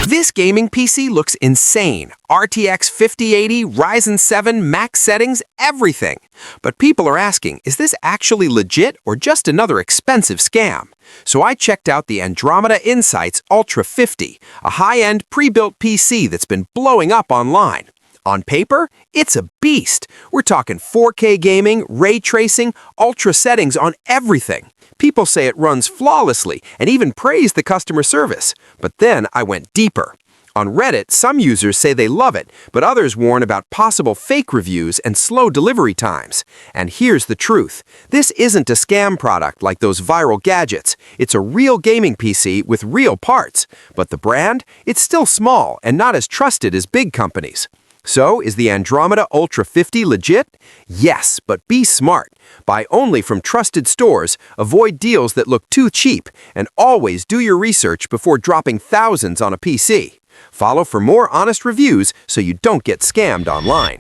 This gaming PC looks insane. RTX 5080, Ryzen 7, max settings, everything. But people are asking, is this actually legit or just another expensive scam? So I checked out the Andromeda Insights Ultra 50, a high-end pre-built PC that's been blowing up online. On paper, it's a beast. We're talking 4K gaming, ray tracing, ultra settings on everything. People say it runs flawlessly and even praise the customer service. But then I went deeper. On Reddit, some users say they love it, but others warn about possible fake reviews and slow delivery times. And here's the truth. This isn't a scam product like those viral gadgets. It's a real gaming PC with real parts. But the brand? It's still small and not as trusted as big companies. So, is the Andromeda Ultra 50 legit? Yes, but be smart. Buy only from trusted stores, avoid deals that look too cheap, and always do your research before dropping thousands on a PC. Follow for more honest reviews so you don't get scammed online.